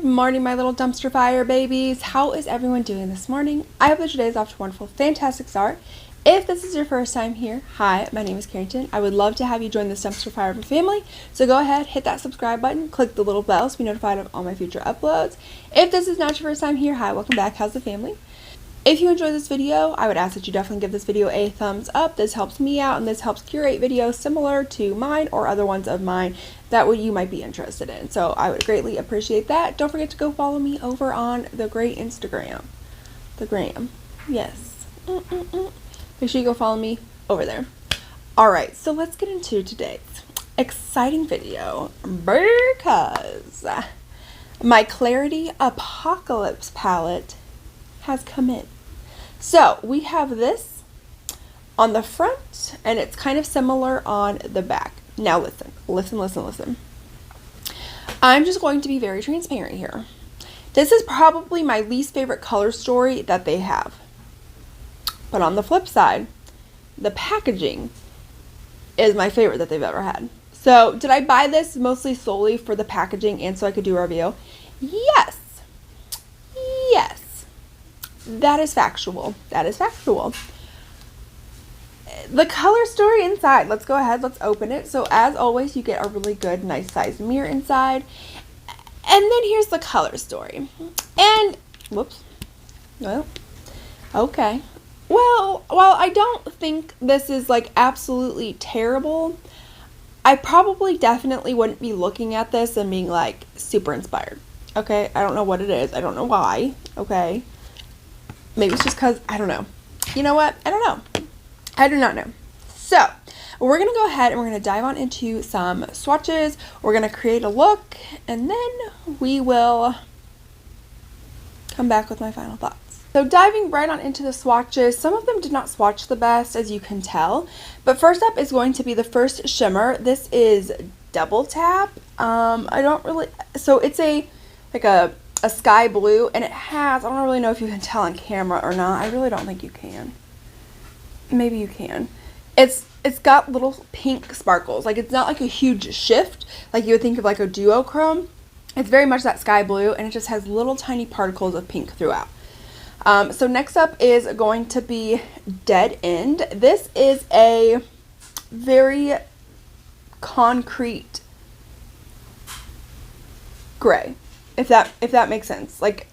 Good morning, my little dumpster fire babies. How is everyone doing this morning? I hope that your day is off to a wonderful, fantastic start. If this is your first time here, hi, my name is Klarity. I would love to have you join this dumpster fire of a family. So go ahead, hit that subscribe button, click the little bell to be notified of all my future uploads. If this is not your first time here, hi, welcome back. How's the family? If you enjoyed this video, I would ask that you definitely give this video a thumbs up. This helps me out and this helps curate videos similar to mine or other ones of mine that you might be interested in. So I would greatly appreciate that. Don't forget to go follow me over on the great Instagram. The gram. Yes. Make sure you go follow me over there. Alright, so let's get into today's exciting video because my Klarity Apocalypse palette has come in. So we have this on the front and it's kind of similar on the back. Now listen. I'm just going to be very transparent here. This is probably my least favorite color story that they have. But on the flip side, the packaging is my favorite that they've ever had. So did I buy this mostly solely for the packaging and so I could do a review? Yes. That is factual. The color story inside, let's go ahead, let's open it. So as always, you get a really good, nice sized mirror inside. And then here's the color story. And, whoops, well, okay. Well, while I don't think this is like absolutely terrible, I probably definitely wouldn't be looking at this and being like super inspired. Okay, I don't know what it is. I don't know why. Okay. Maybe it's just because, I don't know. You know what? I don't know. I do not know. So, we're going to go ahead and we're going to dive on into some swatches. We're going to create a look, and then we will come back with my final thoughts. So, diving right on into the swatches, some of them did not swatch the best, as you can tell. But first up is going to be the first shimmer. This is Double Tap. So it's like a sky blue, and it has, I don't really know if you can tell on camera or not. I really don't think you can. Maybe you can. It's got little pink sparkles. Like, it's not like a huge shift like you would think of like a duochrome. It's very much that sky blue, and it just has little tiny particles of pink throughout. So next up is going to be Dead End. This is a very concrete gray. If that makes sense. Like,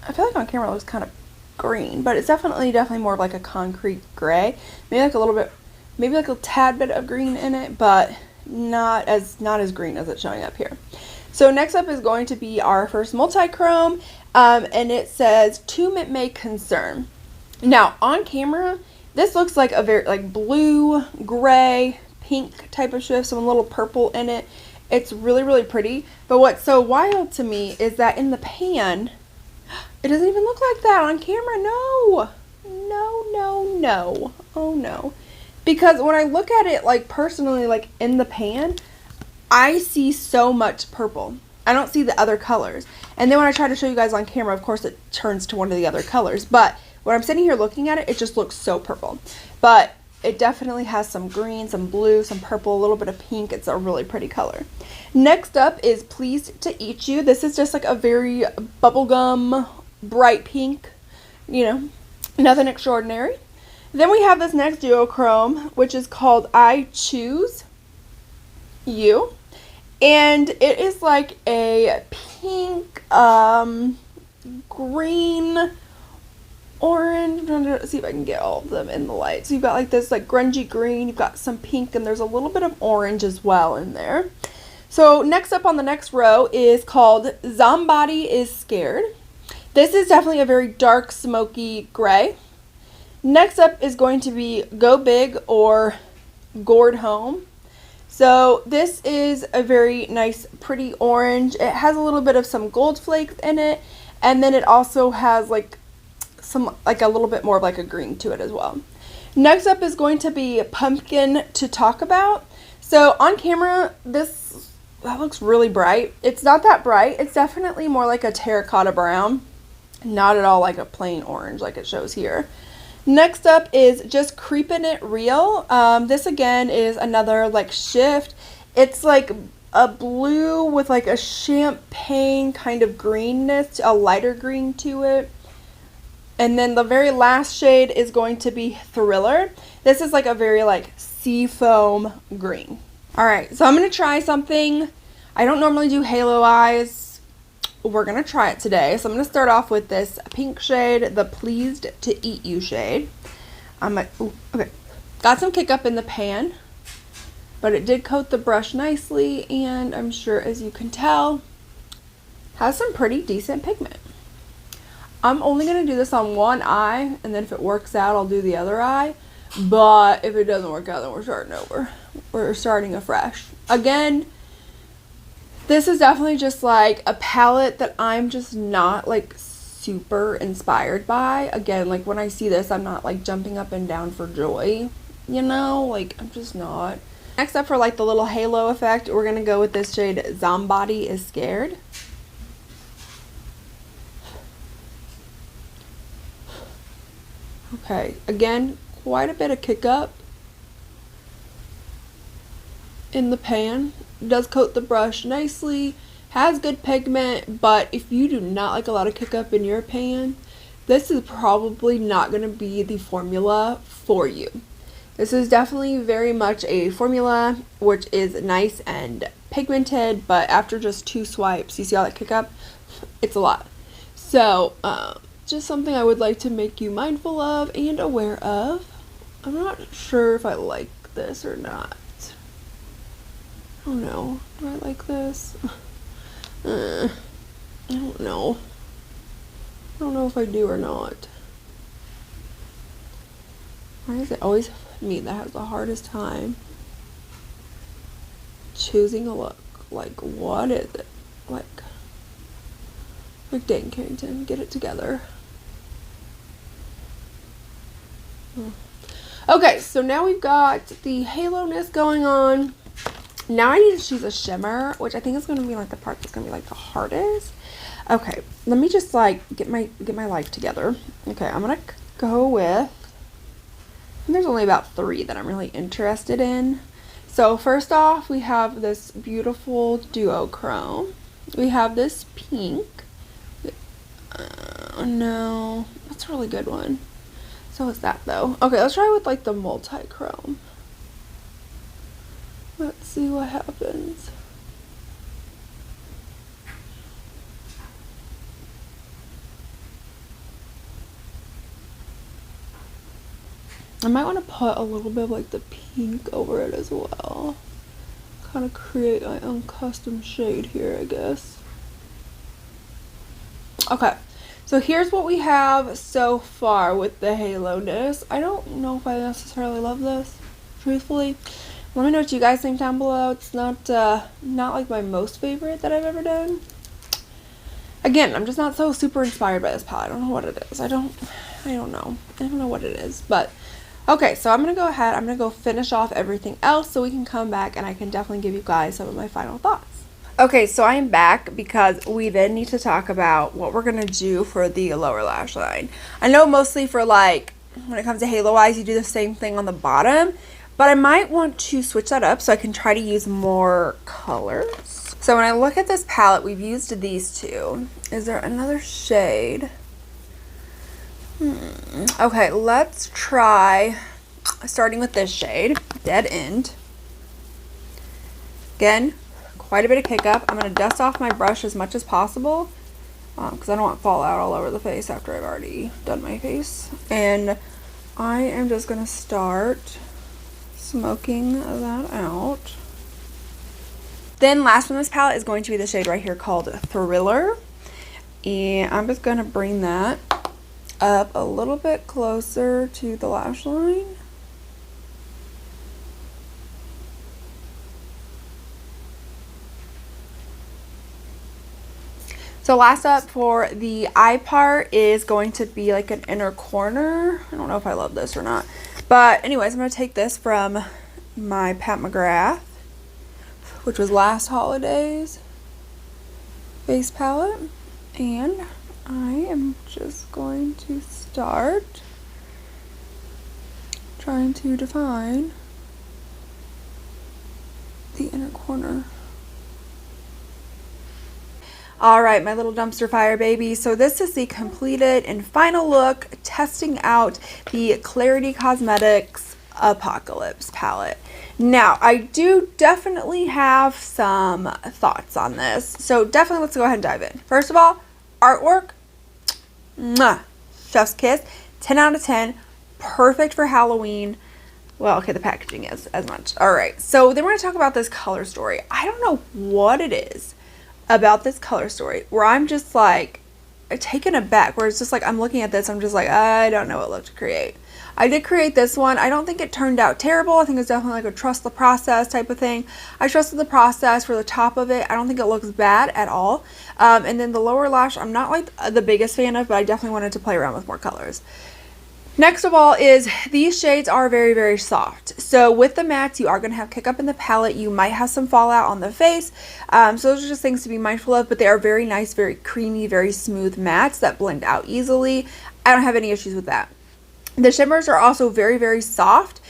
I feel like on camera it looks kind of green, but it's definitely more of like a concrete gray. Maybe like a little bit, maybe like a tad bit of green in it, but not as green as it's showing up here. So next up is going to be our first multi-chrome, and it says "To May Concern." Now on camera, this looks like a very like blue, gray, pink type of shift, some little purple in it. It's really, really pretty. But what's so wild to me is that in the pan, it doesn't even look like that on camera. No. Oh no. Because when I look at it like personally, like in the pan, I see so much purple. I don't see the other colors. And then when I try to show you guys on camera, of course it turns to one of the other colors. But when I'm sitting here looking at it, it just looks so purple. But it definitely has some green, some blue, some purple, a little bit of pink. It's a really pretty color. Next up is Pleased to Eat You. This is just like a very bubblegum, bright pink, you know, nothing extraordinary. Then we have this next duochrome, which is called I Choose You. And it is like a pink, green, orange. I'm trying to see if I can get all of them in the light. So you've got like this like grungy green, you've got some pink, and there's a little bit of orange as well in there. So next up on the next row is called Zombody is Scared. This is definitely a very dark, smoky gray. Next up is going to be Go Big or Gourd Home. So this is a very nice, pretty orange. It has a little bit of some gold flakes in it, and then it also has like a little bit more of like a green to it as well. Next up is going to be Pumpkin to Talk About. So on camera, that looks really bright. It's not that bright. It's definitely more like a terracotta brown, not at all like a plain orange like it shows here. Next up is Just Creepin' It Real. This again is another like shift. It's like a blue with like a champagne kind of greenness, a lighter green to it. And then the very last shade is going to be Thriller. This is like a very like seafoam green. All right, so I'm gonna try something. I don't normally do halo eyes. We're gonna try it today. So I'm gonna start off with this pink shade, the Pleased to Eat You shade. Okay, got some kick up in the pan, but it did coat the brush nicely, and I'm sure, as you can tell, has some pretty decent pigment. I'm only going to do this on one eye, and then if it works out, I'll do the other eye. But if it doesn't work out, then we're starting over. We're starting afresh. Again, this is definitely just like a palette that I'm just not like super inspired by. Again, like when I see this, I'm not like jumping up and down for joy. You know, like I'm just not. Next up, for like the little halo effect, we're going to go with this shade Zombody is Scared. Okay, again, quite a bit of kick up in the pan. It does coat the brush nicely, has good pigment, but if you do not like a lot of kick up in your pan, this is probably not going to be the formula for you. This is definitely very much a formula which is nice and pigmented, but after just 2 swipes, you see all that kick up? It's a lot. So, just something I would like to make you mindful of and aware of. I'm not sure if I like this or not. I don't know. Do I like this? I don't know. I don't know if I do or not. Why is it always me that has the hardest time choosing a look? Like, what is it? Like Dane Carrington, get it together. Okay, so now we've got the halo-ness going on. Now I need to choose a shimmer, which I think is going to be like the part that's going to be like the hardest. Okay, let me just like get my life together. Okay, I'm going to go with, and there's only about 3 that I'm really interested in. So first off, we have this beautiful duochrome. We have this pink. No, that's a really good one. So is that though. Okay, let's try with like the multi-chrome. Let's see what happens. I might want to put a little bit of like the pink over it as well. Kind of create my own custom shade here, I guess. Okay, so here's what we have so far with the halo-ness. I don't know if I necessarily love this, truthfully. Let me know what you guys think down below. It's not like my most favorite that I've ever done. Again, I'm just not so super inspired by this palette. I don't know what it is. I don't know. I don't know what it is, but okay, so I'm gonna go ahead. I'm gonna go finish off everything else so we can come back and I can definitely give you guys some of my final thoughts. Okay, so I am back because we then need to talk about what we're going to do for the lower lash line. I know mostly for like, when it comes to halo eyes, you do the same thing on the bottom, but I might want to switch that up so I can try to use more colors. So when I look at this palette, we've used these 2. Is there another shade? Okay, let's try starting with this shade, Dead End. Again, quite a bit of kick up. I'm going to dust off my brush as much as possible because I don't want fallout all over the face after I've already done my face. And I am just going to start smoking that out. Then last on this palette is going to be the shade right here called Thriller. And I'm just going to bring that up a little bit closer to the lash line. So last up for the eye part is going to be like an inner corner. I don't know if I love this or not. But anyways, I'm going to take this from my Pat McGrath, which was last holiday's base palette. And I am just going to start trying to define the inner corner. All right, my little dumpster fire baby. So this is the completed and final look, testing out the Klarity Cosmetics Apocalypse palette. Now, I do definitely have some thoughts on this. So definitely let's go ahead and dive in. First of all, artwork, mwah, chef's kiss, 10 out of 10, perfect for Halloween. Well, okay, the packaging is as much. All right, so then we're gonna talk about this color story. I don't know what it is about this color story where I'm just like taken aback, where it's just like I'm looking at this, I'm just like, I don't know what look to create. I did create this one. I don't think it turned out terrible. I think it's definitely like a trust the process type of thing. I trusted the process for the top of it. I don't think it looks bad at all. And then the lower lash, I'm not like the biggest fan of, but I definitely wanted to play around with more colors. Next of all is these shades are very, very soft. So with the mattes, you are going to have kick up in the palette. You might have some fallout on the face. So those are just things to be mindful of, but they are very nice, very creamy, very smooth mattes that blend out easily. I don't have any issues with that. The shimmers are also very, very soft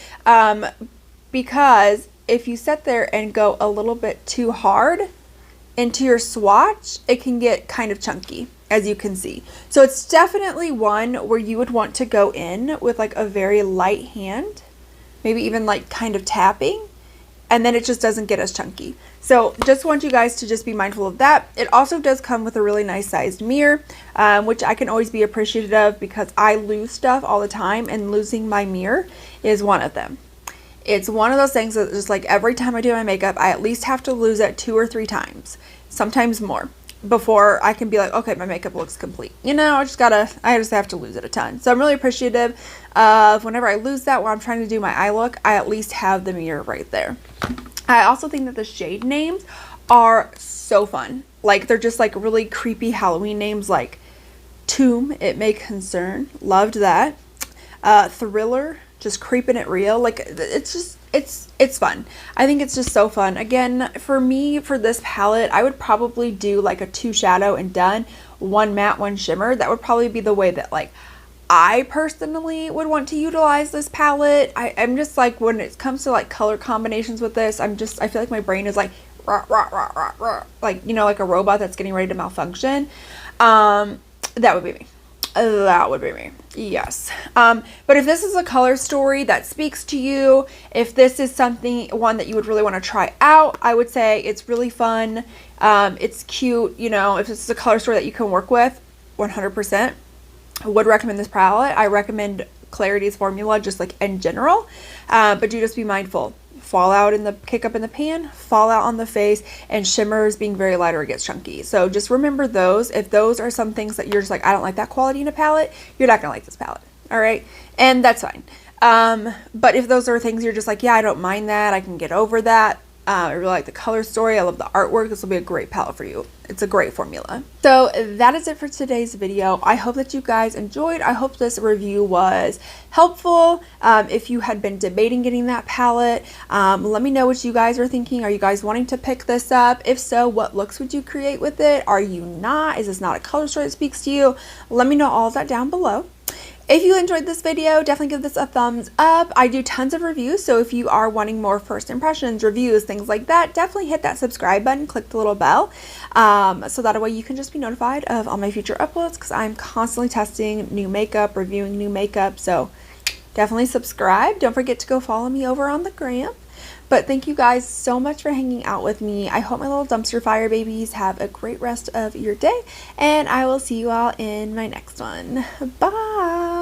because if you sit there and go a little bit too hard into your swatch, it can get kind of chunky, as you can see. So it's definitely one where you would want to go in with like a very light hand, maybe even like kind of tapping, and then it just doesn't get as chunky. So just want you guys to just be mindful of that. It also does come with a really nice sized mirror, which I can always be appreciative of because I lose stuff all the time, and losing my mirror is one of them. It's one of those things that just like every time I do my makeup, I at least have to lose it 2 or 3 times, sometimes more, before I can be like, okay, my makeup looks complete. You know, I just have to lose it a ton. So I'm really appreciative of whenever I lose that, when I'm trying to do my eye look, I at least have the mirror right there. I also think that the shade names are so fun. Like they're just like really creepy Halloween names, like Tomb, It May Concern. Loved that. Thriller, just creeping it real. Like it's just, it's fun. I think it's just so fun. Again, for me, for this palette, I would probably do like a 2 shadow and done, 1 matte, 1 shimmer. That would probably be the way that like I personally would want to utilize this palette. I'm just like, when it comes to like color combinations with this, I feel like my brain is like rah, rah, rah, rah, rah, like, you know, like a robot that's getting ready to malfunction. That would be me. That would be me. Yes. But if this is a color story that speaks to you, if this is one that you would really want to try out, I would say it's really fun. It's cute. You know, if this is a color story that you can work with, 100%. I would recommend this palette. I recommend Klarity's formula just like in general, but do just be mindful. Fallout in the kick up in the pan, fallout on the face, and shimmers being very light or it gets chunky. So just remember those. If those are some things that you're just like, I don't like that quality in a palette, you're not gonna like this palette. All right, and that's fine. But if those are things you're just like, yeah, I don't mind that, I can get over that. I really like the color story. I love the artwork. This will be a great palette for you. It's a great formula. So that is it for today's video. I hope that you guys enjoyed. I hope this review was helpful. If you had been debating getting that palette, let me know what you guys are thinking. Are you guys wanting to pick this up? If so, what looks would you create with it? Are you not? Is this not a color story that speaks to you? Let me know all of that down below. If you enjoyed this video, definitely give this a thumbs up. I do tons of reviews, so if you are wanting more first impressions, reviews, things like that, definitely hit that subscribe button, click the little bell, so that way you can just be notified of all my future uploads, because I'm constantly testing new makeup, reviewing new makeup, so definitely subscribe. Don't forget to go follow me over on the gram. But thank you guys so much for hanging out with me. I hope my little dumpster fire babies have a great rest of your day, and I will see you all in my next one. Bye!